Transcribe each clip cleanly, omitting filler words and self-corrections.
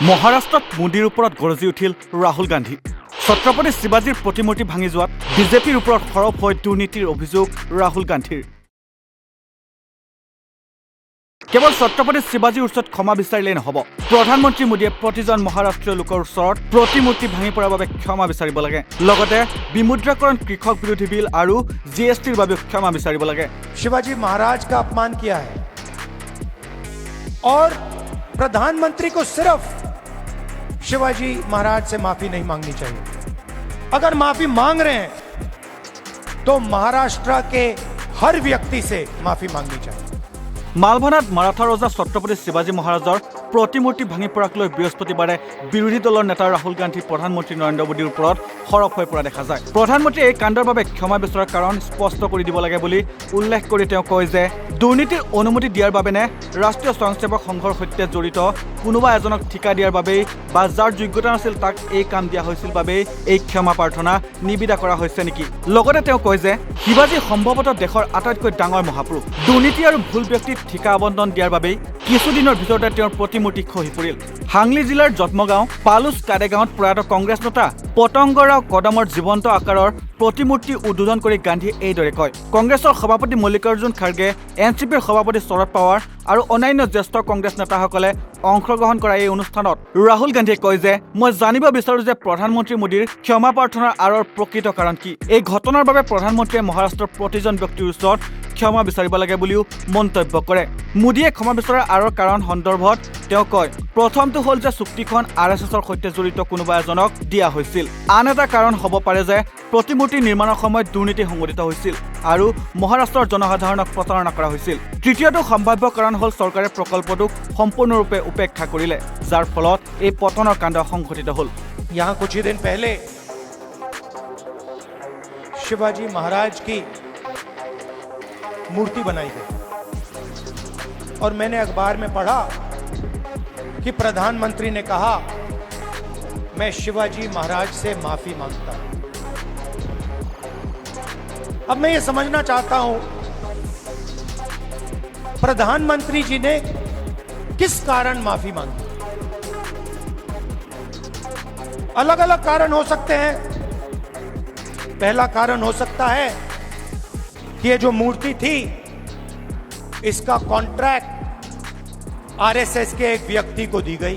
মহাৰাষ্ট্ৰত মোদীৰ ওপৰত গৰজি উঠিল ৰাহুল গান্ধী। ছত্ৰপতি শিৱাজীৰ প্ৰতিমূৰ্তি ভাঙি যোৱাত বিজেপিৰ ওপৰত সৰব হৈ দুৰ্নীতিৰ অভিযোগ ৰাহুল গান্ধীৰ। কেৱল ছত্ৰপতি শিৱাজীৰ ওচৰত ক্ষমা বিচাৰিলেই নহ'ব, প্ৰধানমন্ত্ৰী মোদীয়ে প্ৰতিজন মহাৰাষ্ট্ৰীয় লোকৰ ওচৰত প্ৰতিমূৰ্তি ভাঙি পৰাৰ বাবে ক্ষমা বিচাৰিব লাগে। লগতে বিমুদ্ৰাকৰণ, কৃষক বিৰোধী বিল আৰু জিএছটিৰ বাবে ক্ষমা বিচাৰিব লাগে। शिवाजी महाराज का अपमान किया है और प्रधानमंत्री को सिर्फ शिवाजी महाराज से माफी नहीं मांगनी चाहिए। अगर माफी मांग रहे हैं तो महाराष्ट्र के हर व्यक्ति से माफी मांगनी चाहिए। মালভানাত মাৰাঠা ৰজা ছত্ৰপতি শিৱাজী মহাৰাজৰ প্ৰতিমূৰ্তি ভাঙি পৰাক লৈ বৃহস্পতিবাৰে বিৰোধী দলৰ নেতা ৰাহুল গান্ধী প্ৰধানমন্ত্ৰী নৰেন্দ্ৰ মোদীৰ ওপৰত সৰব হৈ পৰা দেখা যায়। প্ৰধানমন্ত্ৰীয়ে এই কাণ্ডৰ বাবে ক্ষমা বিচৰাৰ কাৰণ স্পষ্ট কৰি দিব লাগে বুলি উল্লেখ কৰি তেওঁ কয় যে দুৰ্নীতিৰ অনুমতি দিয়াৰ বাবে নে ৰাষ্ট্ৰীয় স্বয়ংসেৱক সংঘৰ সৈতে জড়িত কোনোবা এজনক ঠিকা দিয়াৰ বাবেই বা যাৰ যোগ্যতা নাছিল তাক এই কাম দিয়া হৈছিল বাবেই এই ক্ষমা প্ৰাৰ্থনা নিবিদা কৰা হৈছে নেকি। লগতে তেওঁ কয় যে শিৱাজী সম্ভৱতঃ দেশৰ আটাইতকৈ ডাঙৰ মহাপুৰুষ। দুৰ্নীতি আৰু ভুল ব্যক্তিক ঠিকা আবণ্টন দিয়াৰ বাবেই কিছুদিনৰ ভিতৰতে তেওঁৰ প্ৰতিমূৰ্তি খহি পৰিল। হাংলি জিলাৰ যত্মগাঁও পালুচ কাডেগাঁৱত প্ৰয়াত কংগ্ৰেছ নেতা পতংগৰাও কদমৰ জীৱন্ত আকাৰৰ প্ৰতিমূৰ্তি উদ্বোধন কৰি গান্ধীয়ে এইদৰে কয়। কংগ্ৰেছৰ সভাপতি মল্লিকাৰ্জুন খাৰ্গে, এনচিপিৰ সভাপতি শৰদ পাৱাৰ আৰু অন্যান্য জ্যেষ্ঠ কংগ্ৰেছ নেতাসকলে অংশগ্ৰহণ কৰা এই অনুষ্ঠানত ৰাহুল গান্ধীয়ে কয় যে মই জানিব বিচাৰো যে প্ৰধানমন্ত্ৰী মোদীৰ ক্ষমা প্ৰাৰ্থনাৰ আঁৰৰ প্ৰকৃত কাৰণ কি। এই ঘটনাৰ বাবে প্ৰধানমন্ত্ৰীয়ে মহাৰাষ্ট্ৰৰ প্ৰতিজন ব্যক্তিৰ ওচৰত ক্ষমা বিচাৰিব লাগে বুলিও মন্তব্য কৰে। মোদীয়ে ক্ষমা বিচৰাৰ আঁৰৰ কাৰণ সন্দৰ্ভত তেওঁ কয়, প্ৰথমটো হ'ল যে চুক্তিখন RSSৰ সৈতে জড়িত কোনোবা এজনক দিয়া হৈছিল। আন এটা কাৰণ হ'ব পাৰে যে প্ৰতিমূৰ্তি নিৰ্মাণৰ সময়ত দুৰ্নীতি সংঘটিত হৈছিল আৰু মহাৰাষ্ট্ৰৰ জনসাধাৰণক প্ৰতাৰণা কৰা হৈছিল। তৃতীয়টো সম্ভাৱ্য কাৰণ হ'ল চৰকাৰে প্ৰকল্পটোক সম্পূৰ্ণৰূপে উপেক্ষা কৰিলে, যাৰ ফলত এই পতনৰ কাণ্ড সংঘটিত হ'ল। यहाँ कुछ ही दिन पहले शिवाजी महाराज की मूर्ति बनाई गई और मैंने अखबार में पढ़ा कि प्रधानमंत्री ने कहा मैं शिवाजी महाराज से माफी मांगता हूं। अब मैं ये समझना चाहता हूं प्रधानमंत्री जी ने किस कारण माफी मांगी। अलग अलग कारण हो सकते हैं। पहला कारण हो सकता है कि ये जो मूर्ति थी इसका कॉन्ट्रैक्ट RSS के एक व्यक्ति को दी गई।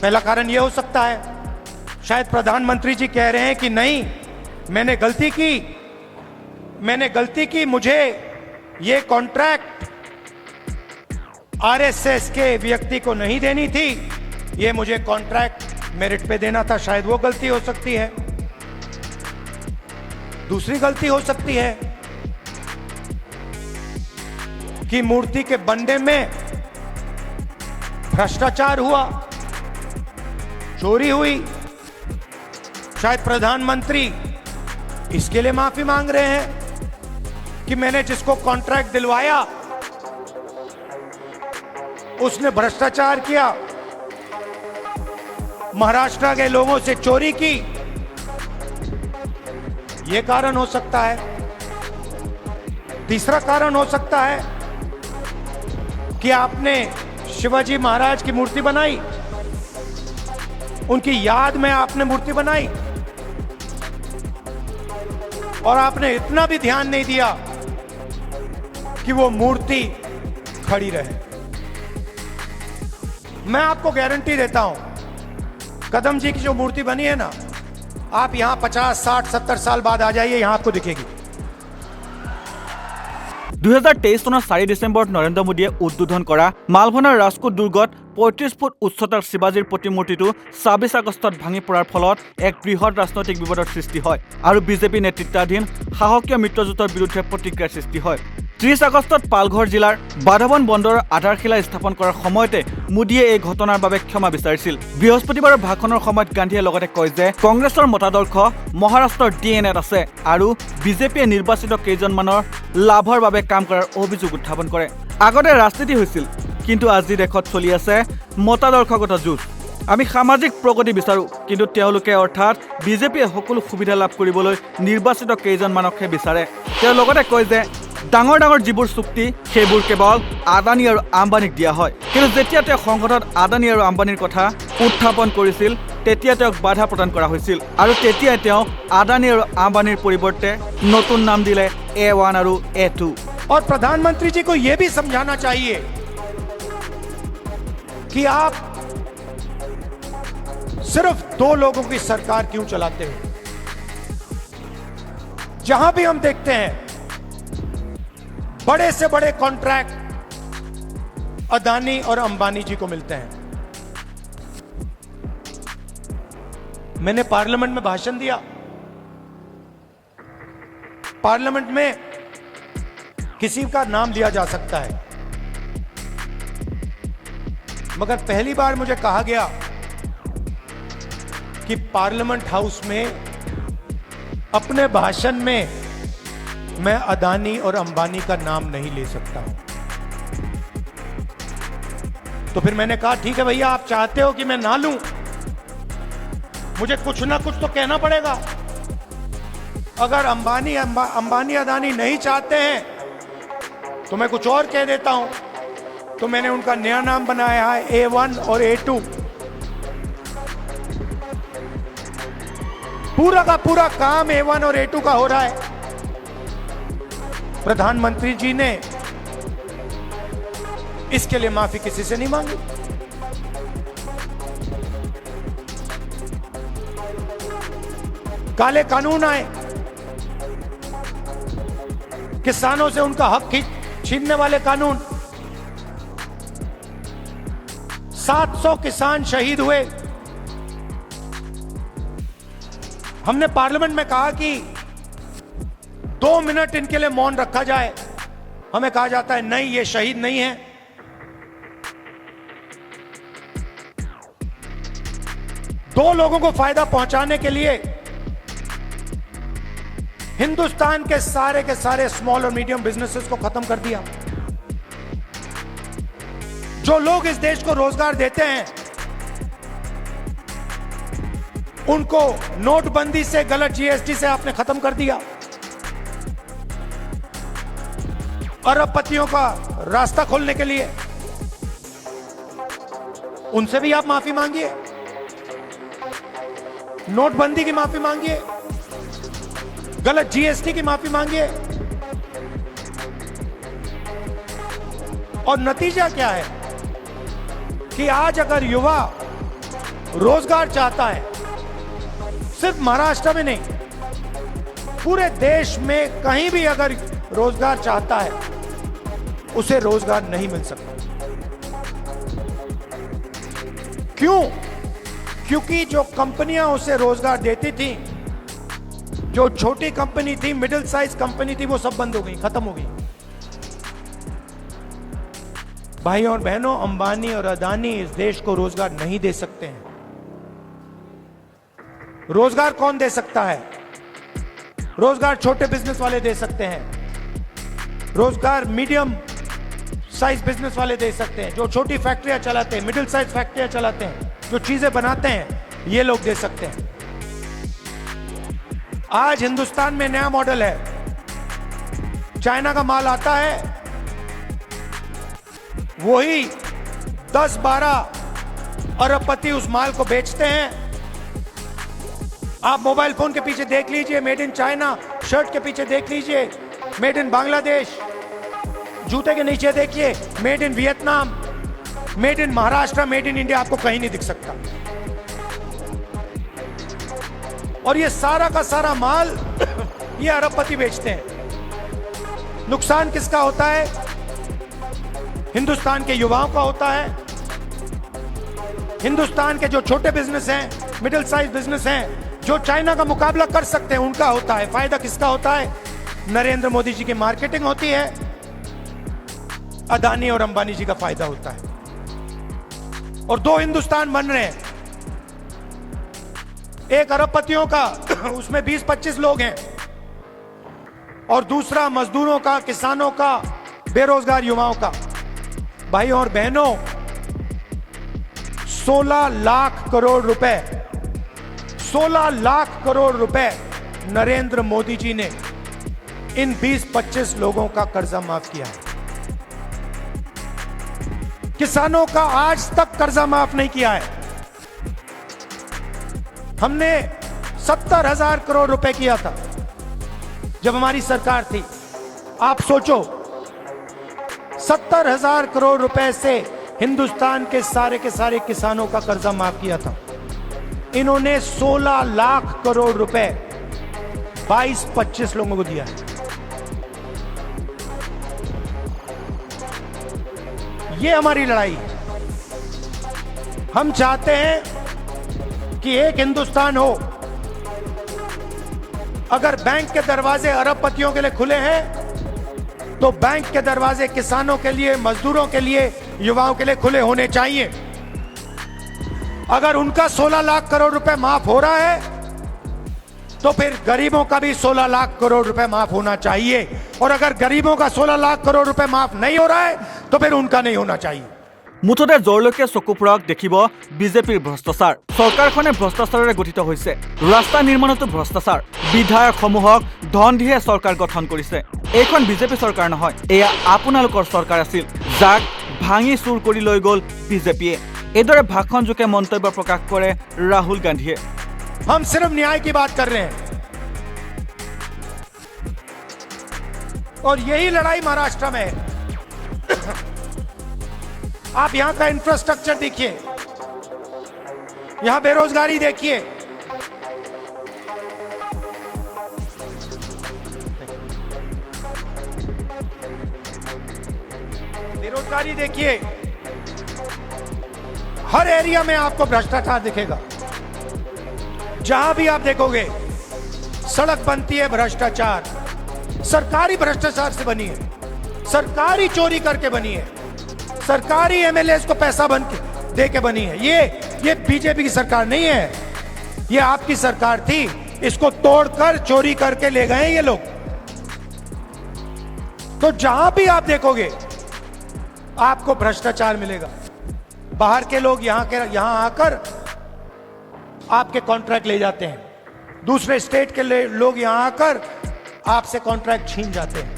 पहला कारण यह हो सकता है। शायद प्रधानमंत्री जी कह रहे हैं कि नहीं, मैंने गलती की, मुझे ये कॉन्ट्रैक्ट RSS के व्यक्ति को नहीं देनी थी, ये मुझे कॉन्ट्रैक्ट मेरिट पे देना था। शायद वो गलती हो सकती है। दूसरी गलती हो सकती है कि मूर्ति के बनने में भ्रष्टाचार हुआ, चोरी हुई। शायद प्रधानमंत्री इसके लिए माफी मांग रहे हैं कि मैंने जिसको कॉन्ट्रैक्ट दिलवाया उसने भ्रष्टाचार किया, महाराष्ट्र के लोगों से चोरी की। यह कारण हो सकता है। तीसरा कारण हो सकता है कि आपने शिवाजी महाराज की मूर्ति बनाई, उनकी याद में आपने मूर्ति बनाई और आपने इतना भी ध्यान नहीं दिया कि वो मूर्ति खड़ी रहे। मैं आपको गारंटी देता हूं, कदम जी की जो मूर्ति बनी है ना, आप यहां 50, 60, 70 साल बाद आ जाइए, यहां आपको दिखेगी। 2023 চনৰ 4 ডিচেম্বৰত নৰেন্দ্ৰ মোদীয়ে উদ্বোধন কৰা মালভানাৰ ৰাজকোট দুৰ্গত 35 ফুট উচ্চতাৰ শিৱাজীৰ প্ৰতিমূৰ্তিটো 26 আগষ্টত ভাঙি পৰাৰ ফলত এক বৃহৎ ৰাজনৈতিক বিবাদৰ সৃষ্টি হয় আৰু বিজেপি নেতৃত্বাধীন সাহসীয় মিত্ৰজোঁটৰ বিৰুদ্ধে প্ৰতিক্ৰিয়াৰ সৃষ্টি হয়। 30 আগষ্টত পালঘৰ জিলাৰ বাধৱন বন্দৰৰ আধাৰশিলা স্থাপন কৰাৰ সময়তে মোদীয়ে এই ঘটনাৰ বাবে ক্ষমা বিচাৰিছিল। বৃহস্পতিবাৰৰ ভাষণৰ সময়ত গান্ধীয়ে লগতে কয় যে কংগ্ৰেছৰ মতাদৰ্শ মহাৰাষ্ট্ৰৰ DNAত আছে আৰু বিজেপিয়ে নিৰ্বাচিত কেইজনমানৰ লাভৰ বাবে কাম কৰাৰ অভিযোগ উত্থাপন কৰে। আগতে ৰাজনীতি হৈছিল, কিন্তু আজি দেশত চলি আছে মতাদৰ্শগত যুঁজ। আমি সামাজিক প্ৰগতি বিচাৰো, কিন্তু তেওঁলোকে অৰ্থাৎ বিজেপিয়ে সকলো সুবিধা লাভ কৰিবলৈ নিৰ্বাচিত কেইজনমানকহে বিচাৰে। তেওঁ লগতে কয় যে ডাঙৰ ডাঙৰ যিবোৰ চুক্তি সেইবোৰ কেৱল আদানী আৰু আম্বানীক দিয়া হয়, কিন্তু যেতিয়া তেওঁ সংসদত আদানী আৰু আম্বানীৰ কথা উত্থাপন কৰিছিল তেতিয়া তেওঁক বাধা প্ৰদান কৰা হৈছিল আৰু তেতিয়াই তেওঁ আদানী আৰু আম্বানীৰ পৰিৱৰ্তে নতুন নাম দিলে A1 আৰু A2। और प्रधानमंत्री जी को यह भी समझाना चाहिए कि आप सिर्फ 2 लोगों की सरकार क्यों चलाते हो। जहां भी हम देखते हैं बड़े से बड़े कॉन्ट्रैक्ट अदानी और अंबानी जी को मिलते हैं। मैंने पार्लियामेंट में भाषण दिया। पार्लियामेंट में किसी का नाम लिया जा सकता है, मगर पहली बार मुझे कहा गया कि पार्लियामेंट हाउस में अपने भाषण में मैं अदानी और अंबानी का नाम नहीं ले सकता हूं। तो फिर मैंने कहा ठीक है भैया, आप चाहते हो कि मैं ना लूं, मुझे कुछ ना कुछ तो कहना पड़ेगा। अगर अंबानी अदानी नहीं चाहते हैं तो मैं कुछ और कह देता हूं। तो मैंने उनका नया नाम बनाया है A1 और A2। पूरा का पूरा काम A1 और A2 का हो रहा है। प्रधानमंत्री जी ने इसके लिए माफी किसी से नहीं मांगी। काले कानून आए, किसानों से उनका हक छीनने वाले कानून। 700 किसान शहीद हुए। हमने पार्लियामेंट में कहा कि 2 मिनट इनके लिए मौन रखा जाए। हमें कहा जाता है नहीं, ये शहीद नहीं है। दो लोगों को फायदा पहुंचाने के लिए हिंदुस्तान के सारे स्मॉल और मीडियम बिजनेसेस को खत्म कर दिया। जो लोग इस देश को रोजगार देते हैं उनको नोटबंदी से, गलत जीएसटी से आपने खत्म कर दिया। अरबपतियों का रास्ता खोलने के लिए उनसे भी आप माफी मांगिए, नोटबंदी की माफी मांगिए, गलत जीएसटी की माफी मांगिए। और नतीजा क्या है कि आज अगर युवा रोजगार चाहता है, सिर्फ महाराष्ट्र में नहीं, पूरे देश में कहीं भी अगर रोजगार चाहता है, उसे रोजगार नहीं मिल सकता। क्यों? क्योंकि जो कंपनियां उसे रोजगार देती थी, जो छोटी कंपनी थी, मिडिल साइज कंपनी थी, वो सब बंद हो गई, खत्म हो गई। भाई और बहनों, अंबानी और अदानी इस देश को रोजगार नहीं दे सकते हैं। रोजगार कौन दे सकता है? रोजगार छोटे बिजनेस वाले दे सकते हैं, रोजगार मीडियम साइज बिजनेस वाले दे सकते हैं, जो छोटी फैक्ट्रियां चलाते हैं, मिडिल साइज फैक्ट्रियां चलाते हैं, जो चीजें बनाते हैं, ये लोग दे सकते हैं। आज हिंदुस्तान में नया मॉडल है, चाइना का माल आता है, वही 10-12 अरबपति उस माल को बेचते हैं। आप मोबाइल फोन के पीछे देख लीजिए मेड इन चाइना, शर्ट के पीछे देख लीजिए मेड इन बांग्लादेश, जूते के नीचे देखिए made in Vietnam, made in Maharashtra, made in India, आपको कहीं नहीं दिख सकता। और ये सारा का सारा माल ये अरबपति बेचते हैं। नुकसान किसका होता है? हिंदुस्तान के युवाओं का होता है। हिंदुस्तान के जो छोटे बिजनेस हैं, मिडिल साइज बिजनेस हैं, जो चाइना का मुकाबला कर सकते हैं, उनका होता है। फायदा किसका होता है? नरेंद्र मोदी जी की मार्केटिंग होती है, अदानी और अंबानी जी का फायदा होता है। और दो हिंदुस्तान बन रहे हैं, एक अरबपतियों का, उसमें 20-25 लोग हैं, और दूसरा मजदूरों का, किसानों का, बेरोजगार युवाओं का। भाई और बहनों, 16 लाख करोड़ रुपए, 16 लाख करोड़ रुपए नरेंद्र मोदी जी ने इन 20-25 लोगों का कर्जा माफ किया है। किसानों का आज तक कर्जा माफ नहीं किया है। हमने 70,000 करोड़ रुपए किया था जब हमारी सरकार थी। आप सोचो, 70,000 करोड़ रुपए से हिंदुस्तान के सारे किसानों का कर्जा माफ किया था। इन्होंने 16 लाख करोड़ रुपए 22-25 लोगों को दिया है। ये हमारी लड़ाई है। हम चाहते हैं कि एक हिंदुस्तान हो। अगर बैंक के दरवाजे अरबपतियों के लिए खुले हैं तो बैंक के दरवाजे किसानों के लिए, मजदूरों के लिए, युवाओं के लिए खुले होने चाहिए। अगर उनका 16 लाख करोड़ रुपए माफ हो रहा है तो फिर गरीबों का भी 16 लाख करोड़ रुपए माफ होना चाहिए। और अगर गरीबों का 16 लाख करोड़ रुपए माफ नहीं हो रहा है तो फिर उनका नहीं होना चाहिए। মুঠতে জৰলৈকে চকু ফুৰাক দেখিব বিজেপিৰ ভ্ৰষ্টাচাৰ। চৰকাৰখনে ভ্ৰষ্টাচাৰেৰে গঠিত হৈছে। ৰাস্তা নিৰ্মাণতো ভ্ৰষ্টাচাৰ। বিধায়কসমূহক ধন দিয়ে চৰকাৰ গঠন কৰিছে। এইখন বিজেপি চৰকাৰ নহয়, এয়া আপোনালোকৰ চৰকাৰ আছিল, যাক ভাঙি চুৰ কৰি লৈ গ'ল বিজেপিয়ে। এইদৰে ভাষণযোগে মন্তব্য প্ৰকাশ কৰে ৰাহুল গান্ধীয়ে। हम सिर्फ न्याय की बात कर रहे हैं और यही लड़ाई महाराष्ट्र में है। आप यहां का इंफ्रास्ट्रक्चर देखिए, यहां बेरोजगारी देखिए, बेरोजगारी देखिए, हर एरिया में आपको भ्रष्टाचार दिखेगा। जहां भी आप देखोगे सड़क बनती है भ्रष्टाचार, सरकारी भ्रष्टाचार से बनी है, सरकारी चोरी करके बनी है, सरकारी एमएलए को पैसा बन के दे के बनी है। ये बीजेपी की सरकार नहीं है, ये आपकी सरकार थी। इसको तोड़कर चोरी करके ले गए ये लोग। तो जहां भी आप देखोगे आपको भ्रष्टाचार मिलेगा। बाहर के लोग यहां आकर आपके कॉन्ट्रैक्ट ले जाते हैं, दूसरे स्टेट के लोग यहां आकर आपसे कॉन्ट्रैक्ट छीन जाते हैं।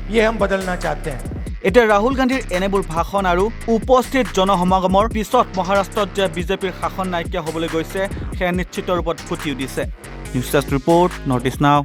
ये हम बदलना चाहते हैं। এতিয়া ৰাহুল গান্ধীৰ এনেবোৰ ভাষণ আৰু উপস্থিত জনসমাগমৰ পিছত মহাৰাষ্ট্ৰত যে বিজেপিৰ শাসন নাইকিয়া হ'বলৈ গৈছে সেয়া নিশ্চিত ৰূপত ফুটি উঠিছে। নিউজ ডেস্ক ৰিপৰ্ট, নৰ্থ ইষ্ট নাও।